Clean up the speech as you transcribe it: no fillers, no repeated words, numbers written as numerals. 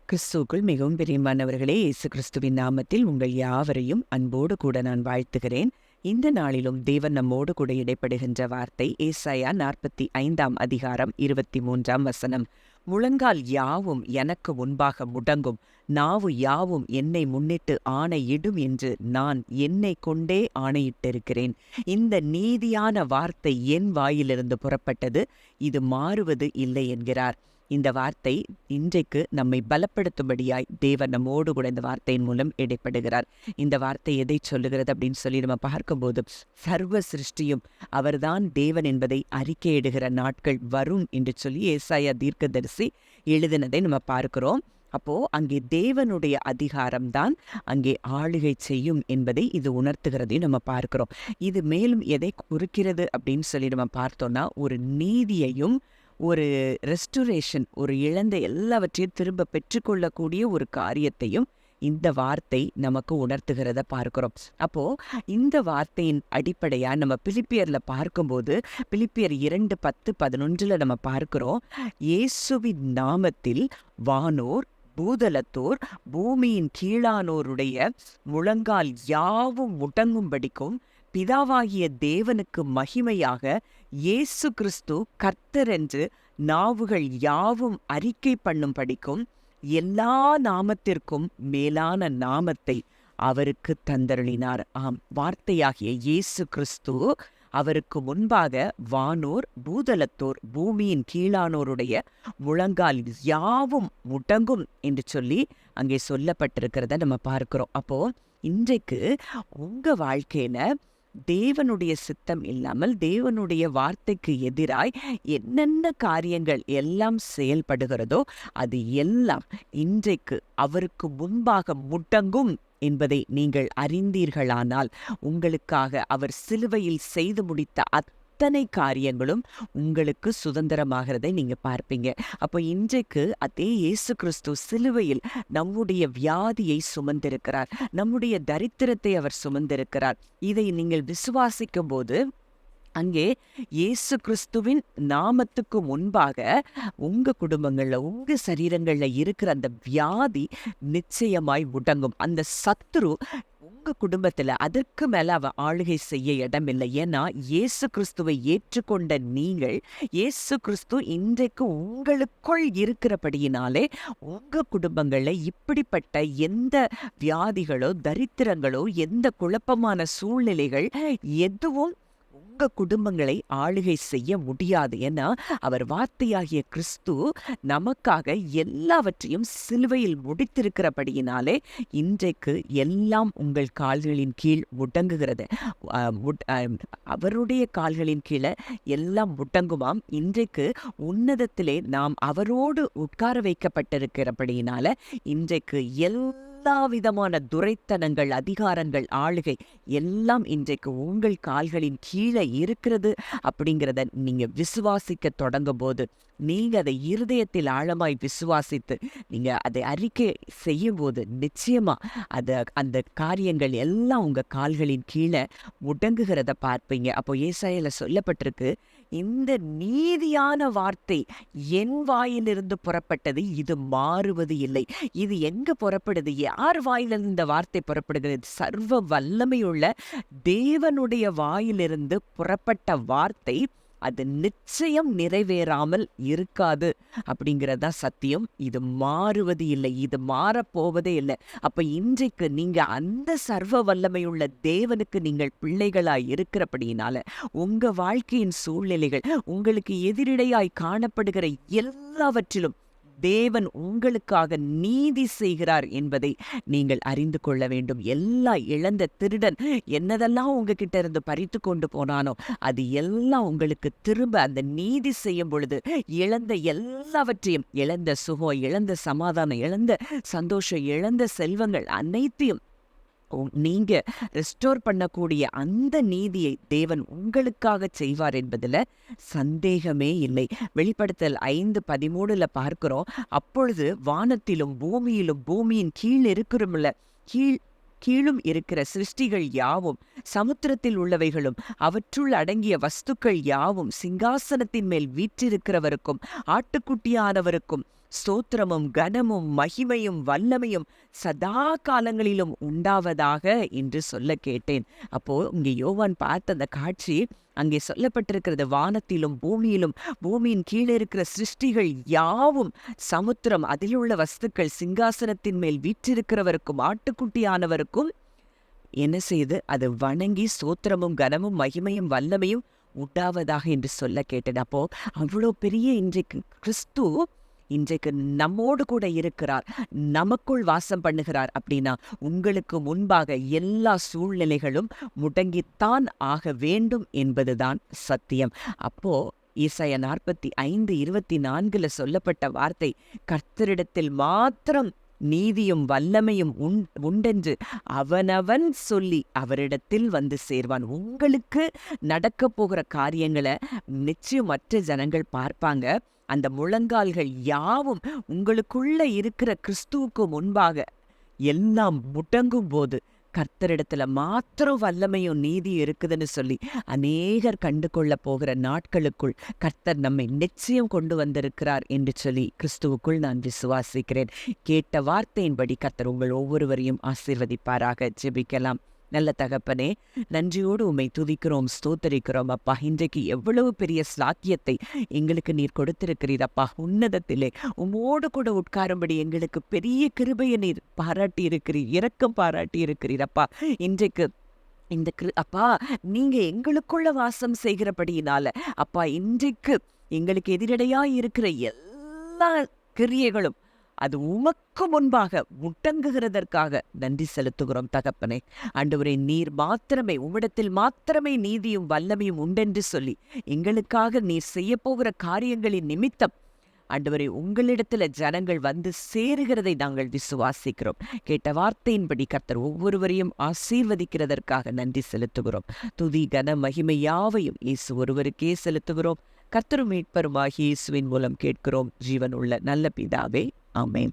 கிறிஸ்துவுக்குள் மிகவும் பிரியமானவர்களே, இயேசு கிறிஸ்துவின் நாமத்தில் உங்கள் யாவரையும் அன்போடு கூட நான் வாழ்த்துகிறேன். இந்த நாளிலும் தேவன் நம்மோடு கூட இடைப்படுகின்ற வார்த்தை ஏசாயா 45 அதிகாரம் 23 முழங்கால் யாவும் எனக்கு முன்பாக முடங்கும், நாவு யாவும் என்னை முன்னிட்டு ஆணையிடும் என்று நான் என்னை கொண்டே ஆணையிட்டிருக்கிறேன். இந்த நீதியான வார்த்தை என் வாயிலிருந்து புறப்பட்டது, இது மாறுவது இல்லை என்கிறார். இந்த வார்த்தை இன்றைக்கு நம்மை பலப்படுத்தும்படியாய் தேவன் நம்மோடு கூட இந்த வார்த்தையின் மூலம் இடைப்படுகிறார். இந்த வார்த்தை எதை சொல்லுகிறது அப்படின்னு சொல்லி நம்ம பார்க்கும்போது, சர்வ சிருஷ்டியும் அவர்தான் தேவன் என்பதை அறிக்கையிடுகிற நாட்கள் வரும் என்று சொல்லி ஏசாயா தீர்க்கதரிசி எழுதினதை நம்ம பார்க்கிறோம். அப்போ அங்கே தேவனுடைய அதிகாரம்தான் அங்கே ஆளுகை செய்யும் என்பதை இது உணர்த்துகிறதையும் நம்ம பார்க்கிறோம். இது மேலும் எதை குறிக்கிறது அப்படின்னு சொல்லி நம்ம பார்த்தோம்னா, ஒரு நீதியையும் ஒரு ரெஸ்டுரேஷன், ஒரு இழந்த எல்லாவற்றையும் திரும்ப பெற்றுக்கொள்ளக்கூடிய ஒரு காரியத்தையும் இந்த வார்த்தை நமக்கு உணர்த்துகிறத பார்க்கிறோம். அப்போ இந்த வார்த்தையின் அடிப்படையா நம்ம பிலிப்பியர்ல பார்க்கும்போது, பிலிப்பியர் 2:10-11 நம்ம பார்க்கிறோம், இயேசுவின் நாமத்தில் வானோர் பூதலத்தோர் பூமியின் கீழானோருடைய முழங்கால் யாவும் முடங்கும்படிக்கும் பிதாவாகிய தேவனுக்கு மகிமையாக இயேசு கிறிஸ்து கர்த்தர் என்று நாவுகள் யாவும் அறிக்கை பண்ணும்படிக்கும் எல்லா நாமத்திற்கும் மேலான நாமத்தை அவருக்கு தந்தருளினார். ஆம், வார்த்தையாகிய இயேசு கிறிஸ்து அவருக்கு முன்பாக வானோர் பூதலத்தோர் பூமியின் கீழானோருடைய முழங்கால் யாவும் முடங்கும் என்று சொல்லி அங்கே சொல்லப்பட்டிருக்கிறத நம்ம பார்க்கிறோம். அப்போ இன்றைக்கு உங்க வாழ்க்கையில தேவனுடைய சித்தம் இல்லாமல் தேவனுடைய வார்த்தைக்கு எதிராய் என்னென்ன காரியங்கள் எல்லாம் செயல்படுகிறதோ அது எல்லாம் இன்றைக்கு அவருக்கு முன்பாக முடங்கும் என்பதை நீங்கள் அறிந்தீர்களானால், உங்களுக்காக அவர் சிலுவையில் செய்து முடித்த அத்தனை காரியங்களும் உங்களுக்கு சுதந்திரமாகிறதை நீங்க பார்ப்பீங்க. அப்போ இன்றைக்கு அதே இயேசு கிறிஸ்து சிலுவையில் நம்முடைய வியாதியை சுமந்திருக்கிறார், நம்முடைய தரித்திரத்தை அவர் சுமந்திருக்கிறார். இதை நீங்கள் விசுவாசிக்கும் போது அங்கே இயேசு கிறிஸ்துவின் நாமத்துக்கு முன்பாக உங்க குடும்பங்கள்ல உங்க சரீரங்கள்ல இருக்கிற அந்த வியாதி நிச்சயமாய் முடங்கும். அந்த சத்துரு உங்க குடும்பத்துல அதற்கு மேல அவ ஆளுகை செய்ய இடமில்லை. ஏன்னா இயேசு கிறிஸ்துவை ஏற்றுக்கொண்ட நீங்கள், இயேசு கிறிஸ்து இன்றைக்கு உங்களுக்குள் இருக்கிறபடியினாலே உங்க குடும்பங்கள்ல இப்படிப்பட்ட எந்த வியாதிகளோ தரித்திரங்களோ எந்த குழப்பமான சூழ்நிலைகள் எதுவும் உங்க குடும்பங்களை ஆளுகை செய்ய முடியாது. ஏன்னா அவர் வார்த்தையாகிய கிறிஸ்து நமக்காக எல்லாவற்றையும் சிலுவையில் முடித்திருக்கிறபடியினாலே இன்றைக்கு எல்லாம் உங்கள் கால்களின் கீழ் முடங்குகிறது. அவருடைய கால்களின் கீழே எல்லாம் முடங்குமாம். இன்றைக்கு உன்னதத்திலே நாம் அவரோடு உட்கார வைக்கப்பட்டிருக்கிறபடியினால இன்றைக்கு எல்லா விதமான துரைத்தனங்கள், அதிகாரங்கள், ஆளுகை எல்லாம் இன்றைக்கு உங்கள் கால்களின் கீழே இருக்கிறது. அப்படிங்கிறத நீங்க விசுவாசிக்க தொடங்கும் போது, நீங்க அதை இருதயத்தில் ஆழமாய் விசுவாசித்து நீங்க அதை அறிக்கை செய்யும் போது நிச்சயமா அந்த காரியங்கள் எல்லாம் உங்க கால்களின் கீழே முடங்குகிறத பார்ப்பீங்க. அப்போ ஏசாயால சொல்லப்பட்டிருக்கு, இந்த நீதியான வார்த்தை என் வாயிலிருந்து புறப்பட்டது, இது மாறுவது இல்லை. இது எங்க புறப்படுது? யார் வாயிலிருந்து இந்த வார்த்தை புறப்படுகிறது? சர்வ வல்லமையுள்ள தேவனுடைய வாயிலிருந்து புறப்பட்ட வார்த்தை, அது நிச்சயம் நிறைவேறாமல் இருக்காது. அப்படிங்கிறதா சத்தியம். இது மாறுவது இல்லை, இது மாறப்போவதே இல்லை. அப்ப இன்றைக்கு நீங்க அந்த சர்வ வல்லமையுள்ள தேவனுக்கு நீங்கள் பிள்ளைகளாய் இருக்கிறபடியினால உங்க வாழ்க்கையின் சூழ்நிலைகள் உங்களுக்கு எதிரிடையாய் காணப்படுகிற எல்லாவற்றிலும் தேவன் உங்களுக்காக நீதி செய்கிறார் என்பதை நீங்கள் அறிந்து கொள்ள வேண்டும். எல்லா இழந்த திருடன் என்னதெல்லாம் உங்ககிட்ட இருந்து பறித்து கொண்டு போனானோ அது எல்லாம் உங்களுக்கு திரும்ப அந்த நீதி செய்யும் பொழுது இழந்த எல்லாவற்றையும், இழந்த சுகம், இழந்த சமாதானம், இழந்த சந்தோஷம், இழந்த செல்வங்கள் அனைத்தையும் நீங்க ரெஸ்டோர் பண்ணக்கூடிய அந்த நீதியை தேவன் உங்களுக்காக செய்வார் என்பதுல சந்தேகமே இல்லை. வெளிப்படுத்தல் 5:13 பார்க்கிறோம், அப்பொழுது வானத்திலும் பூமியிலும் பூமியின் கீழும் இருக்கிற சிருஷ்டிகள் யாவும், சமுத்திரத்தில் உள்ளவைகளும் அவற்றுள் அடங்கிய வஸ்துக்கள் யாவும் சிங்காசனத்தின் மேல் வீற்றிருக்கிறவருக்கும் ஆட்டுக்குட்டியானவருக்கும் ஸ்தோத்திரமும் கனமும் மகிமையும் வல்லமையும் சதா காலங்களிலும் உண்டாவதாக என்று சொல்ல கேட்டேன். அப்போ இங்கே யோவான் பார்த்த அந்த காட்சி, அங்கே சொல்லப்பட்டிருக்கிறது, வானத்திலும் பூமியிலும் பூமியின் கீழே இருக்கிற சிருஷ்டிகள் யாவும், சமுத்திரம், அதில் உள்ள வஸ்துக்கள், சிங்காசனத்தின் மேல் வீற்றிருக்கிறவருக்கும் ஆட்டுக்குட்டியானவருக்கும் என்ன செய்து அது வணங்கி ஸ்தோத்திரமும் கனமும் மகிமையும் வல்லமையும் உண்டாவதாக என்று சொல்ல கேட்டேன். அப்போ அவ்வளோ பெரிய இன்றைக்கு கிறிஸ்து இன்றைக்கு நம்மோடு கூட இருக்கிறார், நமக்குள் வாசம் பண்ணுகிறார். அப்படின்னா உங்களுக்கு முன்பாக எல்லா சூழ்நிலைகளும் முடங்கித்தான் ஆக வேண்டும் என்பதுதான் சத்தியம். அப்போ ஏசாயா 45:24 சொல்லப்பட்ட வார்த்தை, கர்த்தரிடத்தில் மாத்திரம் நீதியும் வல்லமையும் உண்டென்று அவனவன் சொல்லி அவரிடத்தில் வந்து சேர்வான். உங்களுக்கு நடக்க போகிற காரியங்களை நிச்சயம் மற்ற ஜனங்கள் பார்ப்பாங்க. அந்த முழங்கால்கள் யாவும் உங்களுக்குள்ள இருக்கிற கிறிஸ்துவுக்கு முன்பாக எல்லாம் முடங்கும் போது கர்த்தரிடத்துல மாத்திரம் வல்லமையும் நீதி இருக்குதுன்னு சொல்லி அநேகர் கண்டு கொள்ள போகிற நாட்களுக்குள் கர்த்தர் நம்மை நிச்சயம் கொண்டு வந்திருக்கிறார் என்று சொல்லி கிறிஸ்துவுக்குள் நான் விசுவாசிக்கிறேன். கேட்ட வார்த்தையின்படி கர்த்தர் உங்கள் ஒவ்வொருவரையும் ஆசீர்வதிப்பாராக. ஜெபிக்கலாம். நல்ல தகப்பனே, நன்றியோடு உம்மை துதிக்கிறோம், ஸ்தோத்தரிக்கிறோம் அப்பா. இன்றைக்கு எவ்வளவு பெரிய ஸ்லாக்கியத்தை எங்களுக்கு நீர் கொடுத்திருக்கிறீர் அப்பா. உன்னதத்திலே உம்மோடு கூட உட்காரும்படி எங்களுக்கு பெரிய கிருபையை நீர் பாராட்டி இருக்கிறீர், இரக்கம் பாராட்டி இருக்கிறீர் அப்பா. இன்றைக்கு இந்த அப்பா, நீங்க எங்களுக்குள்ள வாசம் செய்கிறபடியினால அப்பா, இன்றைக்கு எங்களுக்கு எதிரடையாய் இருக்கிற எல்லா கிரியைகளும் அது உமக்கு முன்பாக முட்டங்குகிறதற்காக நன்றி செலுத்துகிறோம் தகப்பனே. ஆண்டவரே, நீர் மாத்திரமே, உம்மிடத்தில் மாத்திரமே நீதியும் வல்லமையும் உண்டென்று சொல்லி எங்களுக்காக நீர் செய்ய போகிற காரியங்களின் நிமித்தம் ஆண்டவரே, உங்களிடத்துல ஜனங்கள் வந்து சேருகிறதை நாங்கள் விசுவாசிக்கிறோம். கேட்ட வார்த்தையின்படி கர்த்தர் ஒவ்வொருவரையும் ஆசீர்வதிக்கிறதற்காக நன்றி செலுத்துகிறோம். துதி கன மகிமை யாவையும் இயேசு ஒருவருக்கே செலுத்துகிறோம். கர்த்தரும் மீட்பருமாகிய இயேசுவின் மூலம் கேட்கிறோம் ஜீவனுள்ள நல்ல பிதாவே. ஆமென்.